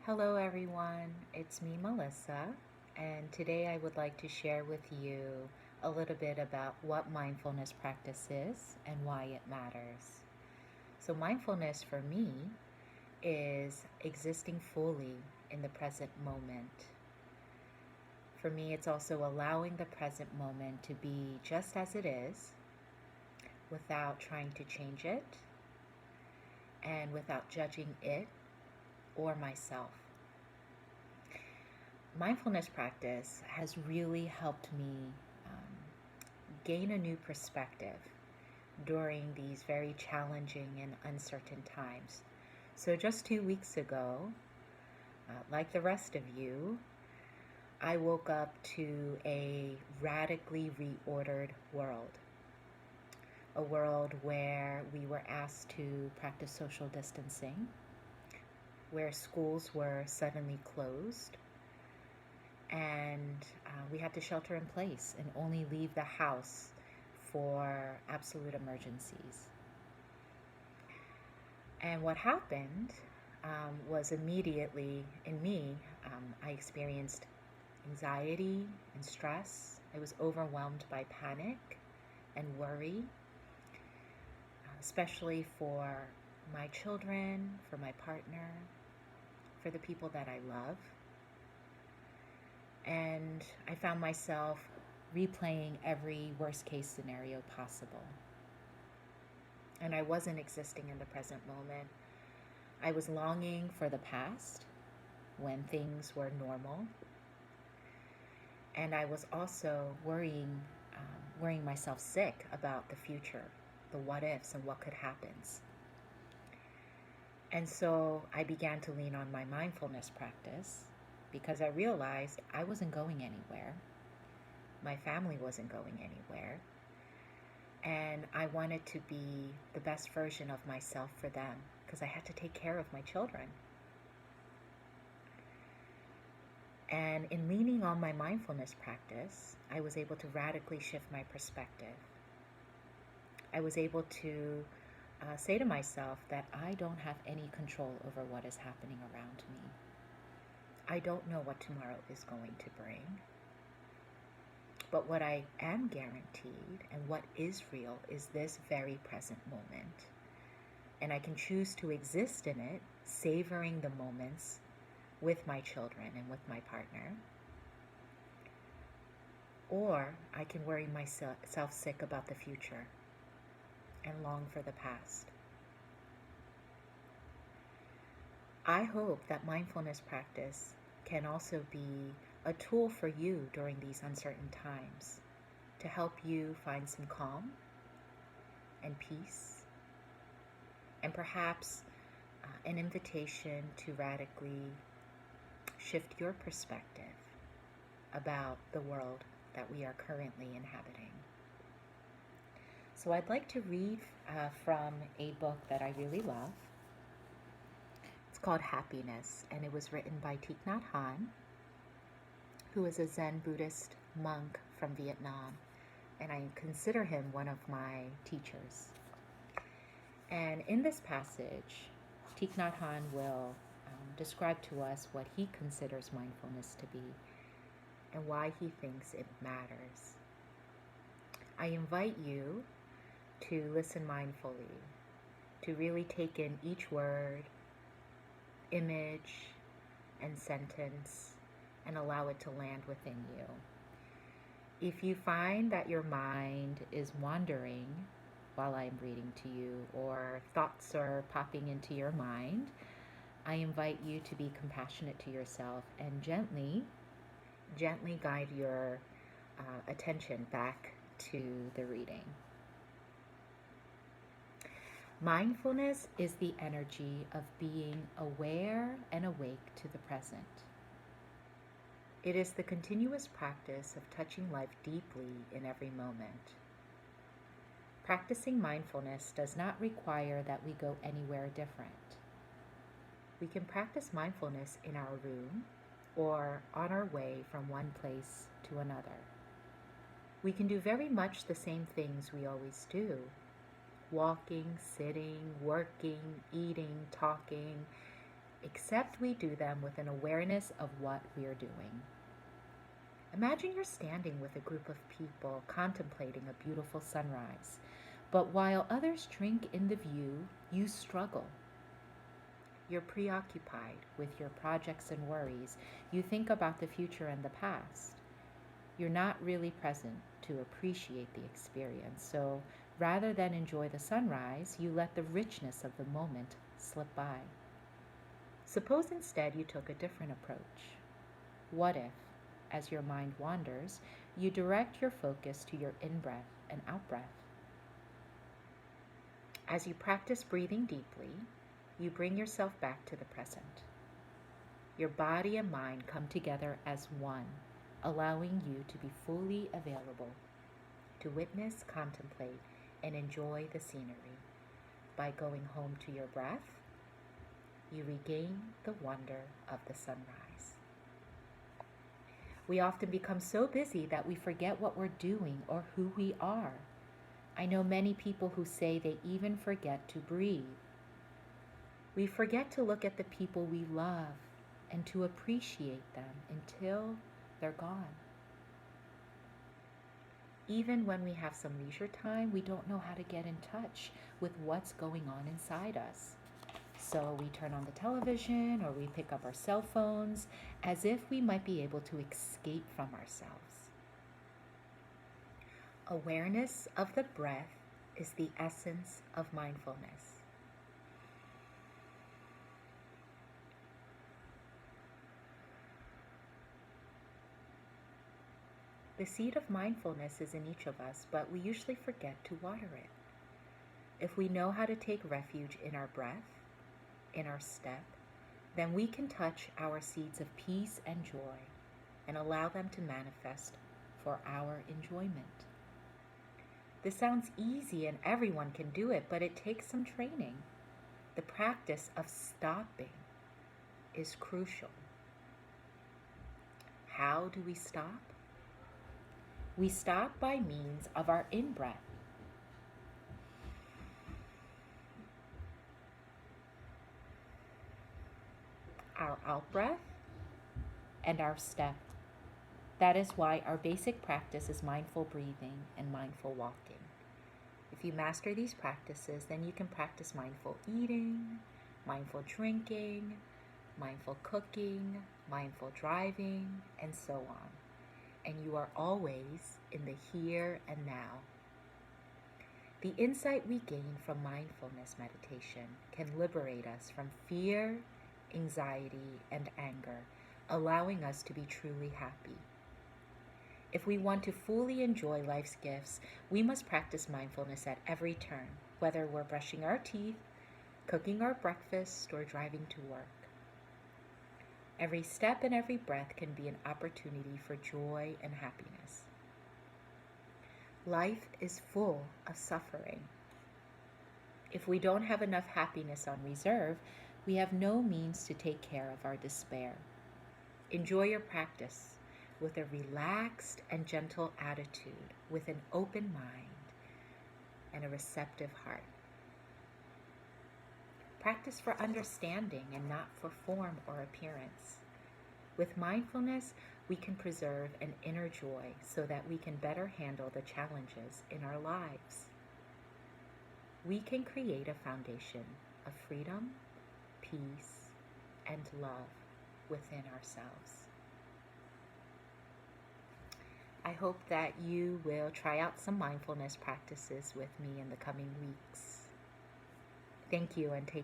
Hello, everyone. It's me, Melissa, and today I would like to share with you a little bit about what mindfulness practice is and why it matters. So, mindfulness for me is existing fully in the present moment. For me, it's also allowing the present moment to be just as it is without trying to change it and without judging it or myself. Mindfulness practice has really helped me gain a new perspective during these very challenging and uncertain times. So, just 2 weeks ago, like the rest of you, I woke up to a radically reordered world. A world where we were asked to practice social distancing, where schools were suddenly closed, and we had to shelter in place and only leave the house for absolute emergencies. And what happened was immediately in me, I experienced anxiety and stress. I was overwhelmed by panic and worry, especially for my children, for my partner, for the people that I love. And I found myself replaying every worst case scenario possible. And I wasn't existing in the present moment. I was longing for the past when things were normal. And I was also worrying myself sick about the future, the what ifs and what could happen. And so I began to lean on my mindfulness practice because I realized I wasn't going anywhere. My family wasn't going anywhere. And I wanted to be the best version of myself for them because I had to take care of my children. And in leaning on my mindfulness practice, I was able to radically shift my perspective. I was able to say to myself that I don't have any control over what is happening around me. I don't know what tomorrow is going to bring. But what I am guaranteed and what is real is this very present moment. And I can choose to exist in it, savoring the moments with my children and with my partner. Or I can worry myself sick about the future and long for the past. I hope that mindfulness practice can also be a tool for you during these uncertain times to help you find some calm and peace, and perhaps an invitation to radically shift your perspective about the world that we are currently inhabiting. So I'd like to read from a book that I really love. It's called Happiness, and it was written by Thich Nhat Hanh, who is a Zen Buddhist monk from Vietnam, and I consider him one of my teachers. And in this passage, Thich Nhat Hanh will describe to us what he considers mindfulness to be and why he thinks it matters. I invite you to listen mindfully, to really take in each word, image, and sentence, and allow it to land within you. If you find that your mind is wandering while I'm reading to you, or thoughts are popping into your mind, I invite you to be compassionate to yourself and gently guide your attention back to the reading. Mindfulness is the energy of being aware and awake to the present. It is the continuous practice of touching life deeply in every moment. Practicing mindfulness does not require that we go anywhere different. We can practice mindfulness in our room or on our way from one place to another. We can do very much the same things we always do: walking, sitting, working, eating, talking, except we do them with an awareness of what we are doing. Imagine you're standing with a group of people contemplating a beautiful sunrise, but while others drink in the view, you struggle. You're preoccupied with your projects and worries. You think about the future and the past. You're not really present to appreciate the experience. So rather than enjoy the sunrise, you let the richness of the moment slip by. Suppose instead you took a different approach. What if, as your mind wanders, you direct your focus to your in-breath and out-breath? As you practice breathing deeply, you bring yourself back to the present. Your body and mind come together as one, allowing you to be fully available to witness, contemplate, and enjoy the scenery. By going home to your breath, you regain the wonder of the sunrise. We often become so busy that we forget what we're doing or who we are. I know many people who say they even forget to breathe. We forget to look at the people we love and to appreciate them until they're gone. Even when we have some leisure time, we don't know how to get in touch with what's going on inside us. So we turn on the television or we pick up our cell phones as if we might be able to escape from ourselves. Awareness of the breath is the essence of mindfulness. The seed of mindfulness is in each of us, but we usually forget to water it. If we know how to take refuge in our breath, in our step, then we can touch our seeds of peace and joy and allow them to manifest for our enjoyment. This sounds easy and everyone can do it, but it takes some training. The practice of stopping is crucial. How do we stop? We stop by means of our in-breath. Our out-breath, and our step. That is why our basic practice is mindful breathing and mindful walking. If you master these practices, then you can practice mindful eating, mindful drinking, mindful cooking, mindful driving, and so on. And you are always in the here and now. The insight we gain from mindfulness meditation can liberate us from fear, anxiety, and anger, allowing us to be truly happy. If we want to fully enjoy life's gifts, we must practice mindfulness at every turn, whether we're brushing our teeth, cooking our breakfast, or driving to work. Every step and every breath can be an opportunity for joy and happiness. Life is full of suffering. If we don't have enough happiness on reserve, we have no means to take care of our despair. Enjoy your practice with a relaxed and gentle attitude, with an open mind and a receptive heart. Practice for understanding and not for form or appearance. With mindfulness, we can preserve an inner joy so that we can better handle the challenges in our lives. We can create a foundation of freedom, peace, and love within ourselves. I hope that you will try out some mindfulness practices with me in the coming weeks. Thank you and take